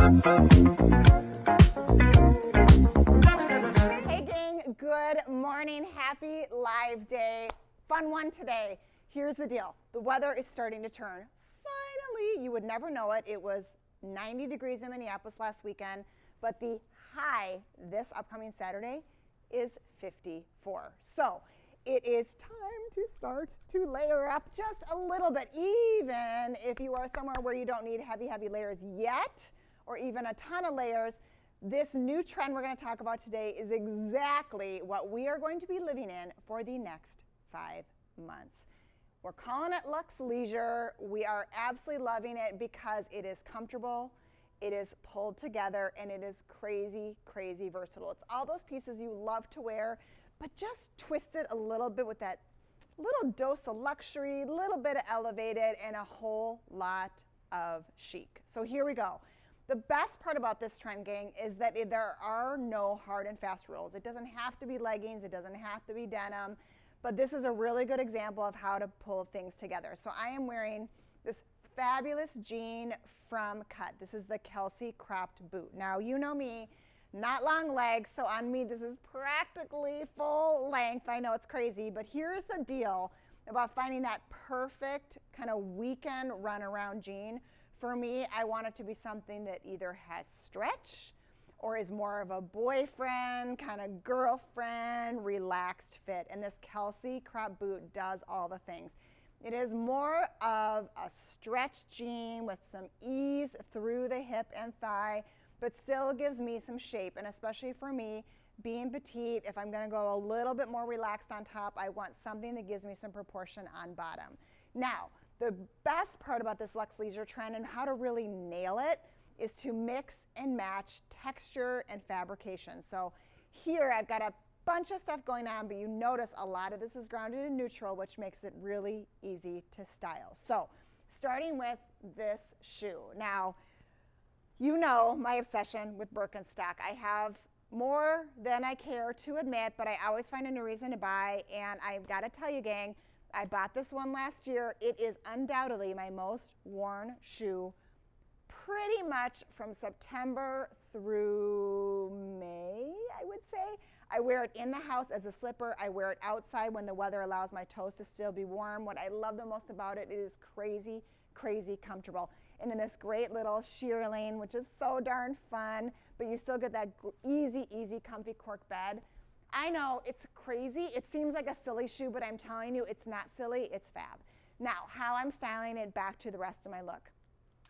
Hey gang, good morning. Happy Live Day. Fun one today. Here's the deal. The weather is starting to turn. Finally, you would never know it. It was 90 degrees in Minneapolis last weekend, but the high this upcoming Saturday is 54. So it is time to start to layer up just a little bit, even if you are somewhere where you don't need heavy, heavy layers yet, or even a ton of layers. This new trend we're going to talk about today is exactly what we are going to be living in for the next 5 months. We're calling it Luxe Leisure. We are absolutely loving it because it is comfortable, it is pulled together, and it is crazy, crazy versatile. It's all those pieces you love to wear, but just twisted a little bit with that little dose of luxury, little bit of elevated, and a whole lot of chic. So here we go. The best part about this trend, gang, is that there are no hard and fast rules. It doesn't have to be leggings, it doesn't have to be denim, but this is a really good example of how to pull things together. So I am wearing this fabulous jean from Cut. This is the Kelsey cropped boot. Now, you know me, not long legs, so on me this is practically full length. I know it's crazy, but here's the deal about finding that perfect kind of weekend run around jean. For me, I want it to be something that either has stretch or is more of a boyfriend, kind of girlfriend, relaxed fit. And this Kelsey crop boot does all the things. It is more of a stretch jean with some ease through the hip and thigh, but still gives me some shape. And especially for me, being petite, if I'm gonna go a little bit more relaxed on top, I want something that gives me some proportion on bottom. Now, the best part about this Luxe Leisure trend and how to really nail it is to mix and match texture and fabrication. So here I've got a bunch of stuff going on, but you notice a lot of this is grounded in neutral, which makes it really easy to style. So starting with this shoe. Now, you know my obsession with Birkenstock. I have more than I care to admit, but I always find a new reason to buy, and I've got to tell you, gang, I bought this one last year. It is undoubtedly my most worn shoe pretty much from September through May, I would say. I wear it in the house as a slipper. I wear it outside when the weather allows my toes to still be warm. What I love the most about it, it is crazy, crazy comfortable. And in this great little shearling, which is so darn fun, but you still get that easy, easy, comfy cork bed. I know it's crazy. It seems like a silly shoe, but I'm telling you, it's not silly, it's fab. Now, how I'm styling it back to the rest of my look.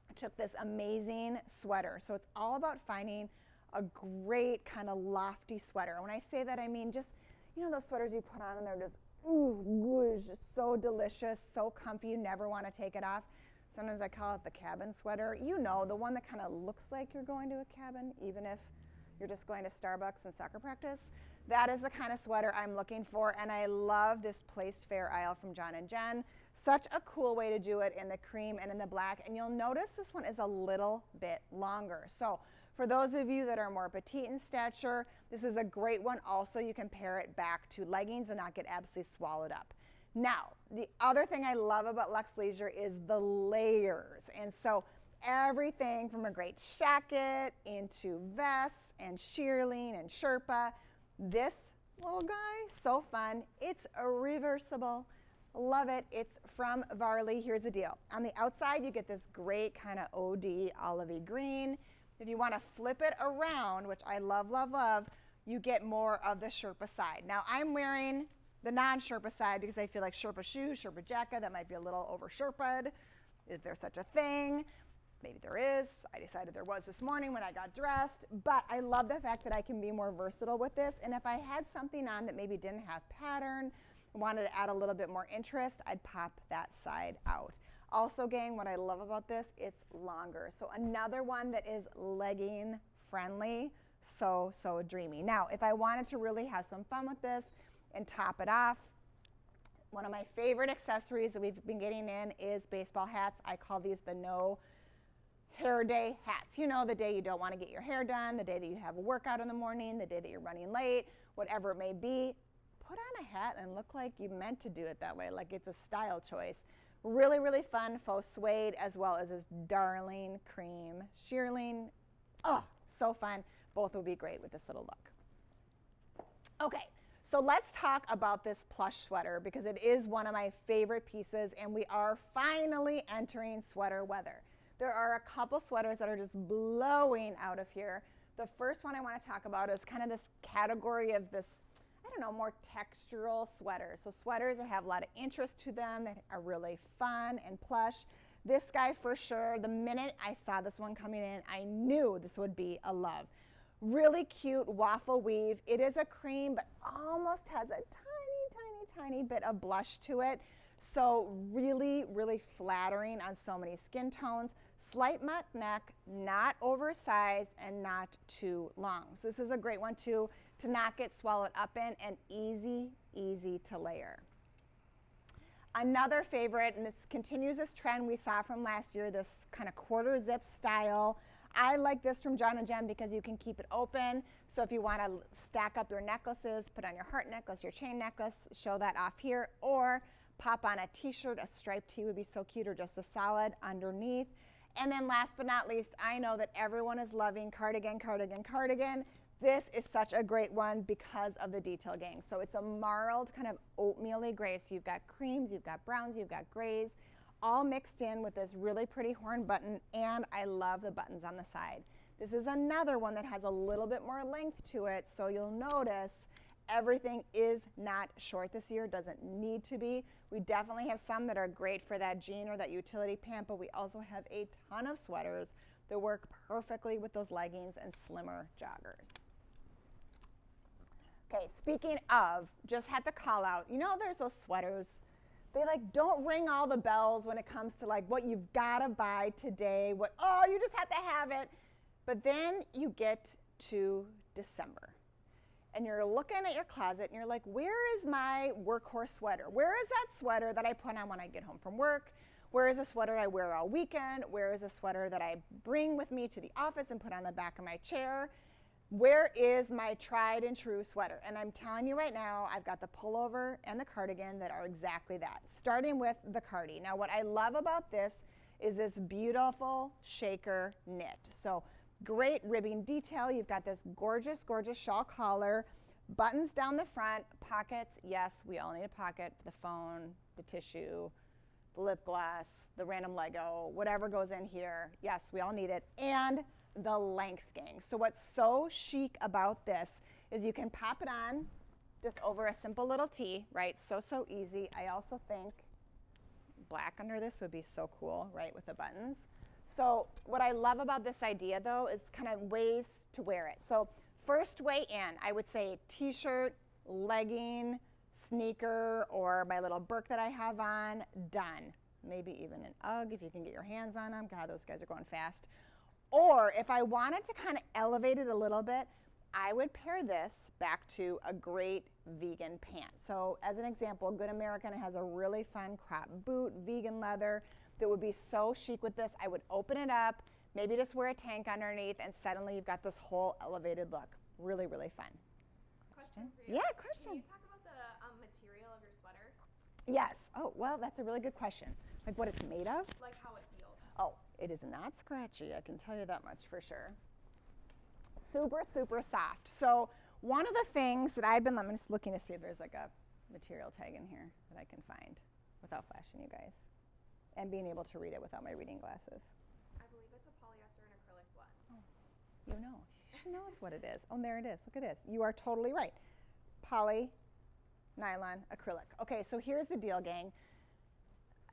I took this amazing sweater. So it's all about finding a great kind of lofty sweater. When I say that, I mean just, you know, those sweaters you put on and they're just, ooh, it's just so delicious, so comfy, you never want to take it off. Sometimes I call it the cabin sweater. You know, the one that kind of looks like you're going to a cabin, even if you're just going to Starbucks and soccer practice. That is the kind of sweater I'm looking for, and I love this Placed Fair aisle from John & Jen. Such a cool way to do it in the cream and in the black, and you'll notice this one is a little bit longer. So for those of you that are more petite in stature, this is a great one. Also, you can pair it back to leggings and not get absolutely swallowed up. Now, the other thing I love about Luxe Leisure is the layers, and so everything from a great jacket into vests and shearling and Sherpa. This little guy, so fun. It's a reversible. Love it. It's from Varley. Here's the deal. On the outside, you get this great kind of OD olivey green. If you want to flip it around, which I love, love, love, you get more of the Sherpa side. Now, I'm wearing the non-Sherpa side because I feel like Sherpa shoes, Sherpa jacket, that might be a little over Sherpa'd. Is there such a thing? Maybe there is. I decided there was this morning when I got dressed, but I love the fact that I can be more versatile with this. And if I had something on that maybe didn't have pattern, wanted to add a little bit more interest, I'd pop that side out. Also, gang, what I love about this, it's longer. So another one that is legging friendly, so dreamy. Now, if I wanted to really have some fun with this and top it off, one of my favorite accessories that we've been getting in is baseball hats. I call these the no hair day hats. You know, the day you don't want to get your hair done, the day that you have a workout in the morning, the day that you're running late, whatever it may be, put on a hat and look like you meant to do it that way, like it's a style choice. Really, really fun faux suede, as well as this darling cream shearling Oh, so fun. Both will be great with this little look. Okay, so let's talk about this plush sweater because it is one of my favorite pieces, and we are finally entering sweater weather. There are a couple sweaters that are just blowing out of here. The first one I want to talk about is kind of this category of this, I don't know, more textural sweaters. So sweaters that have a lot of interest to them, that are really fun and plush. This guy for sure, the minute I saw this one coming in, I knew this would be a love. Really cute waffle weave. It is a cream, but almost has a tiny bit of blush to it. So really, really flattering on so many skin tones. Slight mock neck, not oversized and not too long. So this is a great one too, to not get swallowed up in, and easy to layer. Another favorite, and this continues this trend we saw from last year, this kind of quarter zip style. I like this from John & Jem because you can keep it open. So if you want to stack up your necklaces, put on your heart necklace, your chain necklace, show that off here, or pop on a t-shirt, a striped tee would be so cute, or just a solid underneath. And then last but not least, I know that everyone is loving cardigan. This is such a great one because of the detail gang. So it's a marled kind of oatmeal-y gray. So you've got creams, you've got browns, you've got grays, all mixed in with this really pretty horn button, and I love the buttons on the side. This is another one that has a little bit more length to it, so you'll notice everything is not short this year, doesn't need to be. We definitely have some that are great for that jean or that utility pant, but we also have a ton of sweaters that work perfectly with those leggings and slimmer joggers. Okay, speaking of, just had to call out, you know there's those sweaters, they like don't ring all the bells when it comes to like what you've got to buy today, what, oh, you just have to have it. But then you get to December and you're looking at your closet and you're like, where is my workhorse sweater? Where is that sweater that I put on when I get home from work? Where is a sweater I wear all weekend? Where is a sweater that I bring with me to the office and put on the back of my chair? Where is my tried and true sweater? And I'm telling you right now, I've got the pullover and the cardigan that are exactly that, starting with the cardi. Now what I love about this is this beautiful shaker knit. So great ribbing detail. You've got this gorgeous shawl collar, buttons down the front, pockets. Yes, we all need a pocket, the phone, the tissue, the lip gloss, the random Lego, whatever goes in here. Yes, we all need it. And the length gang. So what's so chic about this is you can pop it on just over a simple little tee, right? So easy. I also think black under this would be so cool, right, with the buttons. So what I love about this idea though is kind of ways to wear it. So first way in, I would say t-shirt, legging, sneaker, or my little Birk that I have on, done. Maybe even an UGG if you can get your hands on them. God, those guys are going fast. Or if I wanted to kind of elevate it a little bit, I would pair this back to a great vegan pant. So as an example, Good American has a really fun crop boot, vegan leather, that would be so chic with this. I would open it up, maybe just wear a tank underneath, and suddenly you've got this whole elevated look. Really fun. Question for you. Yeah, question. Can you talk about the material of your sweater? Yes. Oh, well, that's a really good question. Like what it's made of? Like how it feels. Oh, it is not scratchy, I can tell you that much for sure. Super soft. So one of the things that I'm just looking to see if there's like a material tag in here that I can find without flashing you guys and being able to read it without my reading glasses. I believe it's a polyester and acrylic blend. Oh, you know. She knows what it is. Oh, there it is. Look at this. You are totally right. Poly, nylon, acrylic. Okay, so here's the deal, gang.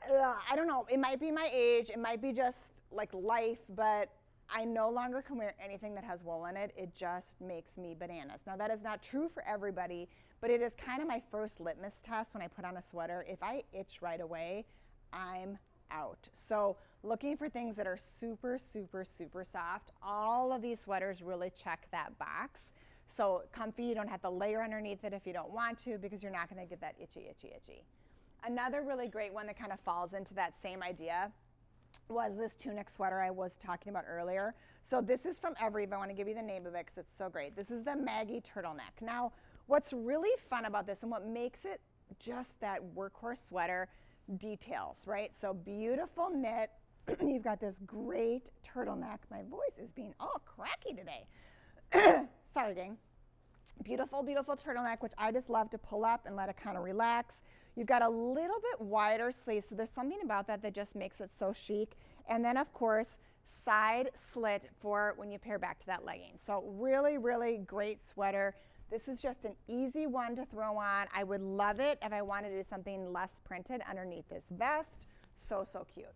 I don't know, it might be my age, it might be just like life, but I no longer can wear anything that has wool in it. It just makes me bananas. Now that is not true for everybody, but it is kind of my first litmus test when I put on a sweater. If I itch right away, I'm out. So looking for things that are super soft. All of these sweaters really check that box. So comfy, you don't have to layer underneath it if you don't want to, because you're not gonna get that itchy. Another really great one that kind of falls into that same idea was this tunic sweater I was talking about earlier. So this is from Evereve. I want to give you the name of it because it's so great. This is the Maggie turtleneck. Now, what's really fun about this and what makes it just that workhorse sweater, details, right? So beautiful knit, You've got this great turtleneck. My voice is being all cracky today. Sorry, gang. Beautiful, beautiful turtleneck, which I just love to pull up and let it kind of relax. You've got a little bit wider sleeve, so there's something about that that just makes it so chic. And then, of course, side slit for when you pair back to that legging. So really, really great sweater. This is just an easy one to throw on. I would love it if I wanted to do something less printed underneath this vest. So, so cute.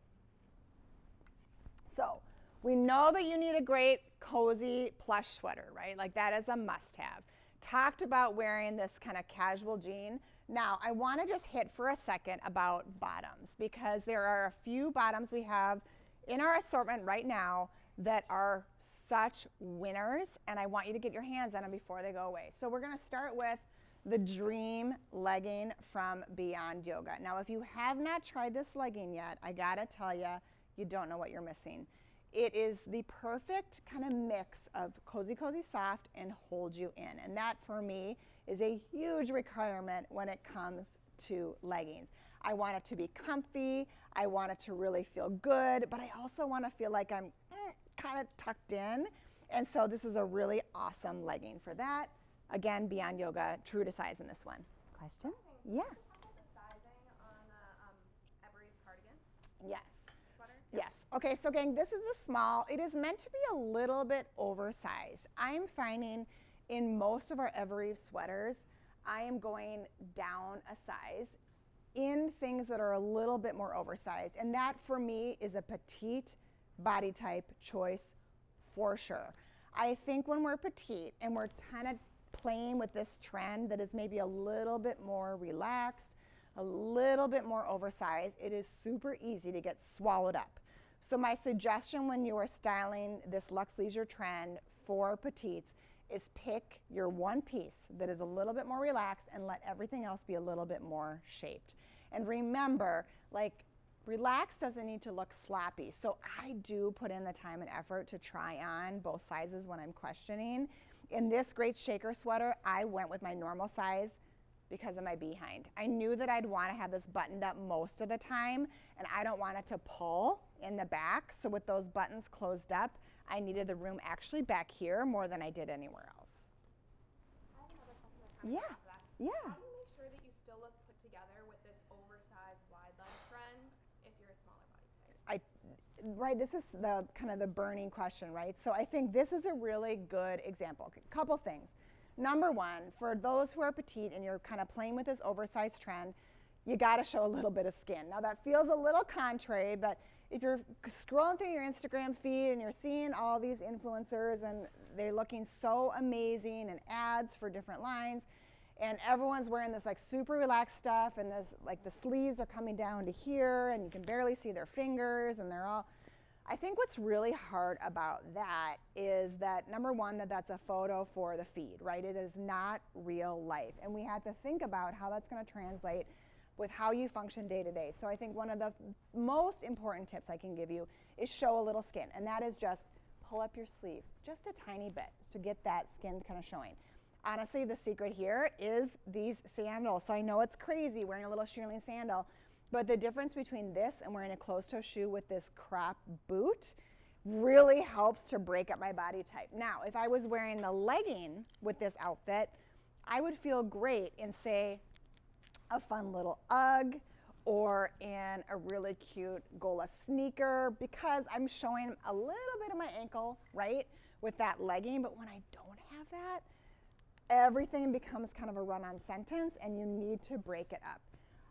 So we know that you need a great cozy plush sweater, right? Like that is a must-have. Talked about wearing this kind of casual jean. Now I want to just hit for a second about bottoms, because there are a few bottoms we have in our assortment right now that are such winners, and I want you to get your hands on them before they go away. So we're going to start with the Dream legging from Beyond Yoga. Now if you have not tried this legging yet, I gotta tell you, you don't know what you're missing. It is the perfect kind of mix of cozy, cozy, soft and hold you in. And that for me is a huge requirement when it comes to leggings. I want it to be comfy. I want it to really feel good, but I also want to feel like I'm kind of tucked in. And so this is a really awesome legging for that. Again, Beyond Yoga, true to size in this one. Question? Yeah. Can you talk about the sizing on the Every cardigan? Yes. Sweater? Yes. Okay, so gang, this is a small. It is meant to be a little bit oversized. I'm finding in most of our Every sweaters, I am going down a size in things that are a little bit more oversized. And that for me is a petite body type choice for sure. I think when we're petite and we're kind of playing with this trend that is maybe a little bit more relaxed, a little bit more oversized, it is super easy to get swallowed up. So my suggestion when you are styling this luxe leisure trend for petites is pick your one piece that is a little bit more relaxed and let everything else be a little bit more shaped. And remember, like, relaxed doesn't need to look sloppy. So I do put in the time and effort to try on both sizes when I'm questioning. In this great shaker sweater, I went with my normal size because of my behind. I knew that I'd want to have this buttoned up most of the time, and I don't want it to pull in the back. So with those buttons closed up, I needed the room actually back here more than I did anywhere else. I have another question that kind of Yeah. comes to that. Yeah. How do you make sure that you still look put together with this oversized wide leg trend if you're a smaller body type? Right, this is the kind of the burning question, right? So I think this is a really good example. A couple things. Number one, for those who are petite and you're kind of playing with this oversized trend, you got to show a little bit of skin. Now that feels a little contrary, but if you're scrolling through your Instagram feed and you're seeing all these influencers and they're looking so amazing and ads for different lines, and everyone's wearing this like super relaxed stuff, and this like the sleeves are coming down to here and you can barely see their fingers, and they're all, I think what's really hard about that is that number one, that's a photo for the feed, right? It is not real life. And we have to think about how that's going to translate with how you function day to day. So I think one of the most important tips I can give you is show a little skin, and that is just pull up your sleeve just a tiny bit to get that skin kind of showing. Honestly, the secret here is these sandals. So I know it's crazy wearing a little shearling sandal, but the difference between this and wearing a closed-toe shoe with this crop boot really helps to break up my body type. Now, if I was wearing the legging with this outfit, I would feel great in, say, a fun little UGG or in a really cute Gola sneaker, because I'm showing a little bit of my ankle, right, with that legging. But when I don't have that, everything becomes kind of a run-on sentence, and you need to break it up.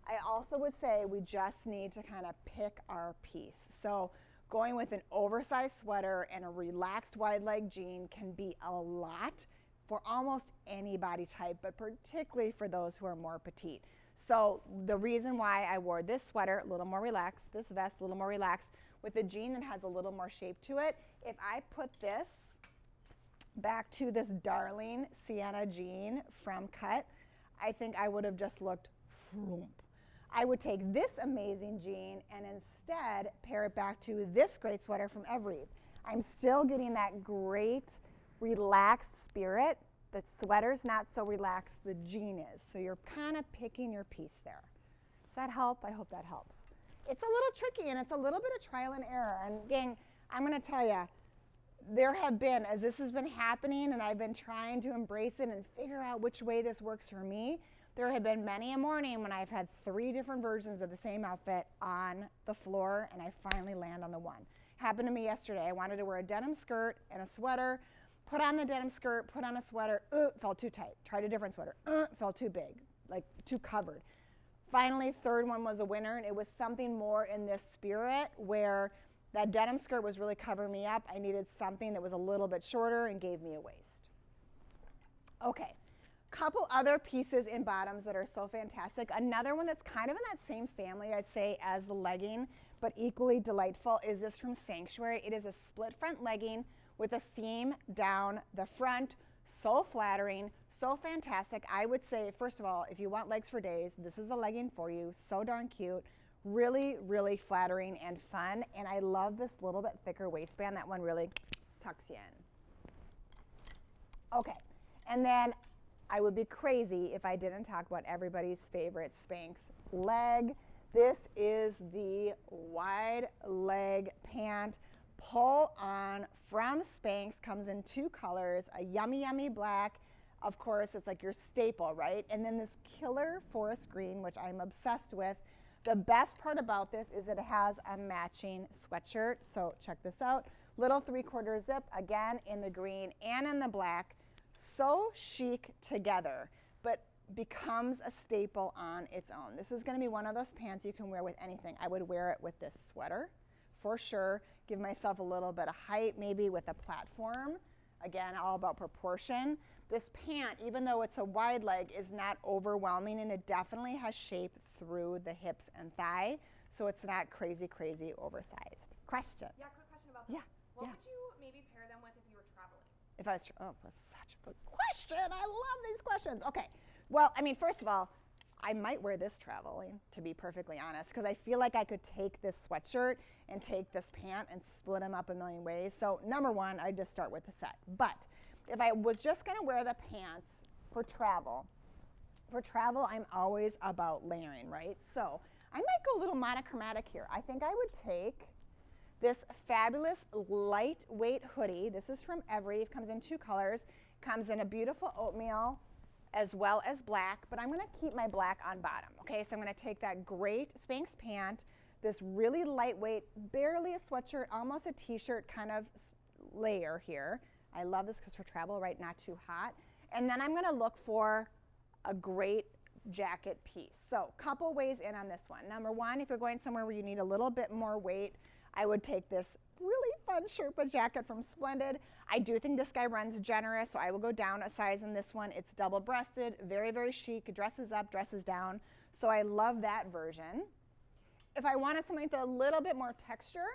I also would say we just need to kind of pick our piece. So going with an oversized sweater and a relaxed wide leg jean can be a lot for almost any body type, but particularly for those who are more petite. So the reason why I wore this sweater, a little more relaxed, this vest, a little more relaxed, with a jean that has a little more shape to it, if I put this back to this darling sienna jean from Cut, I think I would have just looked flump. I would take this amazing jean and instead pair it back to this great sweater from Every. I'm still getting that great relaxed spirit. The sweater's not so relaxed, the jean is. So you're kind of picking your piece there. Does that help? I hope that helps. It's a little tricky, and it's a little bit of trial and error. And gang, I'm going to tell you, there have been, as this has been happening and I've been trying to embrace it and figure out which way this works for me, there have been many a morning when I've had 3 different versions of the same outfit on the floor, and I finally land on the one. Happened to me yesterday. I wanted to wear a denim skirt and a sweater, put on the denim skirt, put on a sweater, felt too tight. Tried a different sweater, felt too big, like too covered. Finally, third one was a winner, and it was something more in this spirit where that denim skirt was really covering me up. I needed something that was a little bit shorter and gave me a waist. Okay, couple other pieces in bottoms that are so fantastic. Another one that's kind of in that same family, I'd say, as the legging, but equally delightful is this from Sanctuary. It is a split front legging with a seam down the front. So flattering, so fantastic. I would say, first of all, if you want legs for days, this is the legging for you. So darn cute. Really, really flattering and fun. And I love this little bit thicker waistband. That one really tucks you in. Okay, and then I would be crazy if I didn't talk about everybody's favorite Spanx leg. This is the wide leg pant. Pull on from Spanx, comes in 2 colors, a yummy, yummy black. Of course, it's like your staple, right? And then this killer forest green, which I'm obsessed with. The best part about this is it has a matching sweatshirt. So check this out. Little 3/4 zip, again, in the green and in the black. So chic together, but becomes a staple on its own. This is going to be one of those pants you can wear with anything. I would wear it with this sweater for sure. Give myself a little bit of height, maybe with a platform. Again, all about proportion. This pant, even though it's a wide leg, is not overwhelming, and it definitely has shape through the hips and thigh, so it's not crazy, crazy oversized. Question? Yeah, quick question about this. Yeah. What would you maybe pair them with if you were traveling? If I was, oh, that's such a good question. I love these questions. Okay. Well, I mean, first of all, I might wear this traveling, to be perfectly honest, because I feel like I could take this sweatshirt and take this pant and split them up a million ways. So number one, I'd just start with the set. But if I was just going to wear the pants for travel, I'm always about layering, right? So I might go a little monochromatic here. I think I would take this fabulous lightweight hoodie. This is from Every. It comes in 2 colors. Comes in a beautiful oatmeal as well as black, but I'm going to keep my black on bottom. Okay, so I'm going to take that great Spanx pant, this really lightweight, barely a sweatshirt, almost a t-shirt kind of layer here. I love this because for travel, right, not too hot. And then I'm going to look for a great jacket piece. So couple ways in on this one. Number one, if you're going somewhere where you need a little bit more weight, I would take this really fun Sherpa jacket from Splendid. I do think this guy runs generous, so I will go down a size in this one. It's double-breasted, very, very chic, dresses up, dresses down. So I love that version. If I wanted something with a little bit more texture,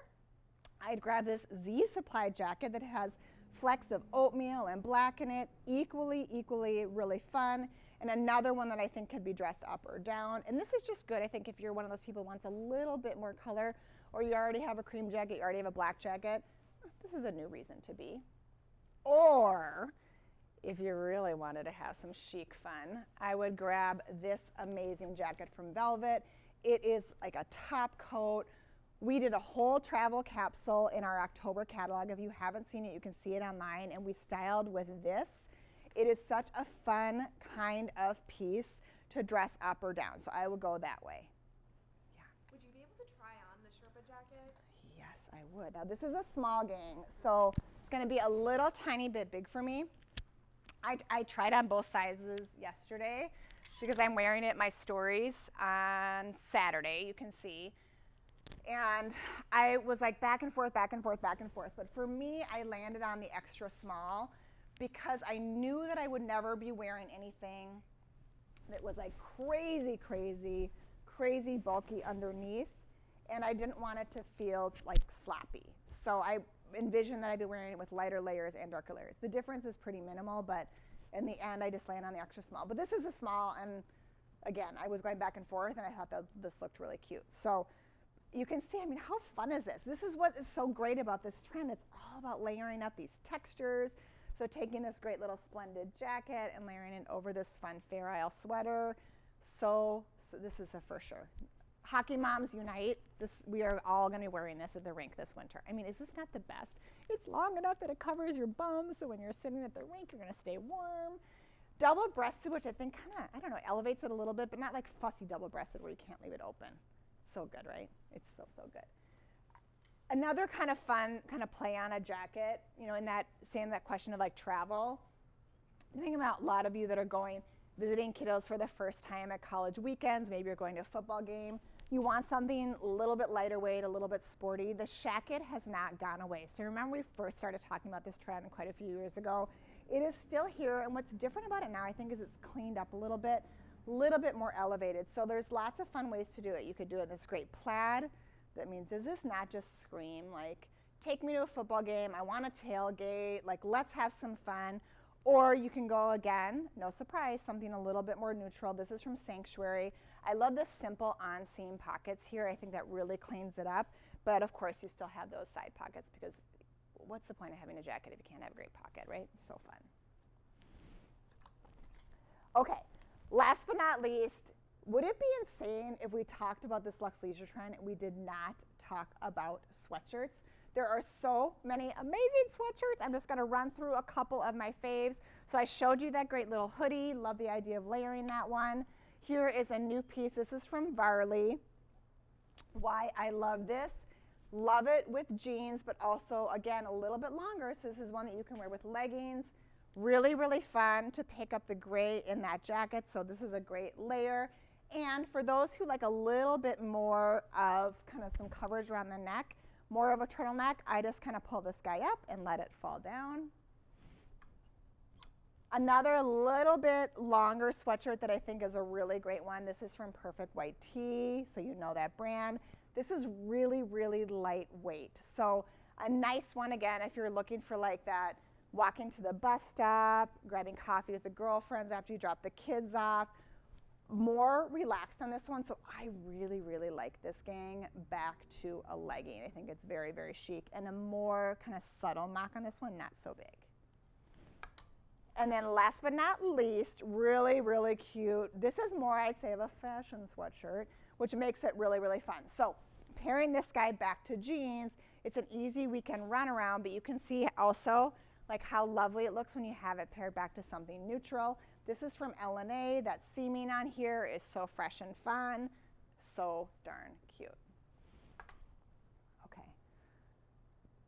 I'd grab this Z Supply jacket that has flecks of oatmeal and black in it, equally really fun. And another one that I think could be dressed up or down. And this is just good, I think, if you're one of those people who wants a little bit more color, or you already have a cream jacket, you already have a black jacket, this is a new reason to be. Or if you really wanted to have some chic fun, I would grab this amazing jacket from Velvet. It is like a top coat. We did a whole travel capsule in our October catalog. If you haven't seen it, you can see it online, and we styled with this. It is such a fun kind of piece to dress up or down, so I would go that way. Yeah. Would you be able to try on the Sherpa jacket? Yes, I would. Now, this is a small gang, so it's going to be a little tiny bit big for me. I tried on both sizes yesterday because I'm wearing it in my stories on Saturday, you can see. And I was like back and forth. But for me, I landed on the extra small because I knew that I would never be wearing anything that was like crazy bulky underneath. And I didn't want it to feel like sloppy. So I envisioned that I'd be wearing it with lighter layers and darker layers. The difference is pretty minimal, but in the end, I just land on the extra small. But this is a small, and again, I was going back and forth, and I thought that this looked really cute. So you can see, I mean, how fun is this? This is what is so great about this trend. It's all about layering up these textures. So taking this great little Splendid jacket and layering it over this fun Fair Isle sweater. So this is a for sure. Hockey moms unite. We are all going to be wearing this at the rink this winter. I mean, is this not the best? It's long enough that it covers your bum, so when you're sitting at the rink, you're going to stay warm. Double-breasted, which I think kind of, I don't know, elevates it a little bit, but not like fussy double-breasted where you can't leave it open. So good, right? It's so, so good. Another kind of fun kind of play on a jacket, you know, in that, saying that question of like travel. Think about a lot of you that are going, visiting kiddos for the first time at college weekends. Maybe you're going to a football game. You want something a little bit lighter weight, a little bit sporty. The shacket has not gone away. So remember we first started talking about this trend quite a few years ago. It is still here, and what's different about it now, I think, is it's cleaned up a little bit more elevated. So there's lots of fun ways to do it. You could do it in this great plaid. That means, does this not just scream like, take me to a football game, I want to tailgate, like let's have some fun. Or you can go again, no surprise, something a little bit more neutral. This is from Sanctuary. I love the simple on-seam pockets here. I think that really cleans it up. But of course, you still have those side pockets because what's the point of having a jacket if you can't have a great pocket, right? So fun. Okay, last but not least, would it be insane if we talked about this Luxe leisure trend and we did not talk about sweatshirts? There are so many amazing sweatshirts. I'm just going to run through a couple of my faves. So I showed you that great little hoodie. Love the idea of layering that one. Here is a new piece. This is from Varley. Why I love this. Love it with jeans, but also, again, a little bit longer. So this is one that you can wear with leggings. Really, really fun to pick up the gray in that jacket. So this is a great layer. And for those who like a little bit more of kind of some coverage around the neck, more of a turtleneck, I just kind of pull this guy up and let it fall down. Another little bit longer sweatshirt that I think is a really great one. This is from Perfect White Tee, so you know that brand. This is really, really lightweight. So a nice one, again, if you're looking for like that, walking to the bus stop, grabbing coffee with the girlfriends after you drop the kids off. More relaxed on this one, so I really, really like this, gang, back to a legging. I think it's very, very chic, and a more kind of subtle mock on this one, not so big. And then last but not least, really, really cute. This is more, I'd say, of a fashion sweatshirt, which makes it really, really fun. So pairing this guy back to jeans, it's an easy weekend run around, but you can see also like how lovely it looks when you have it paired back to something neutral. This is from LNA. That seaming on here is so fresh and fun. So darn cute. Okay.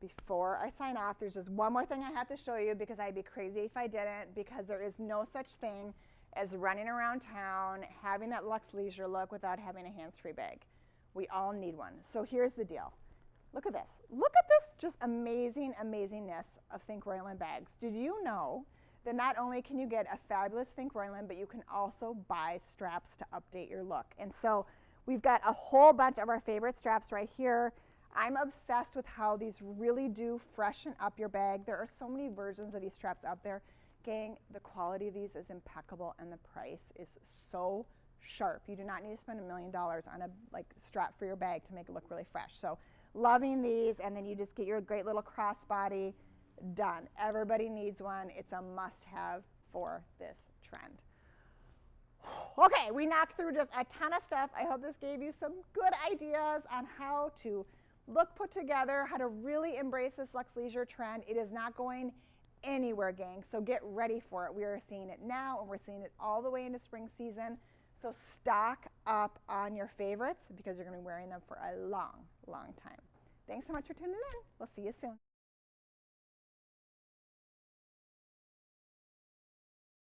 Before I sign off, there's just one more thing I have to show you because I'd be crazy if I didn't, because there is no such thing as running around town, having that Luxe leisure look without having a hands-free bag. We all need one. So here's the deal. Look at this. Look at this just amazing amazingness of Think Royland bags. Did you know that not only can you get a fabulous Think Royland, but you can also buy straps to update your look? And so we've got a whole bunch of our favorite straps right here. I'm obsessed with how these really do freshen up your bag. There are so many versions of these straps out there. Gang, the quality of these is impeccable and the price is so sharp. You do not need to spend $1 million on a strap for your bag to make it look really fresh. So loving these, and then you just get your great little crossbody. Done. Everybody needs one. It's a must-have for this trend. Okay, we knocked through just a ton of stuff. I hope this gave you some good ideas on how to look put together, how to really embrace this Luxe leisure trend. It is not going anywhere, gang, so get ready for it. We are seeing it now, and we're seeing it all the way into spring season. So stock up on your favorites because you're going to be wearing them for a long, long time. Thanks so much for tuning in. We'll see you soon.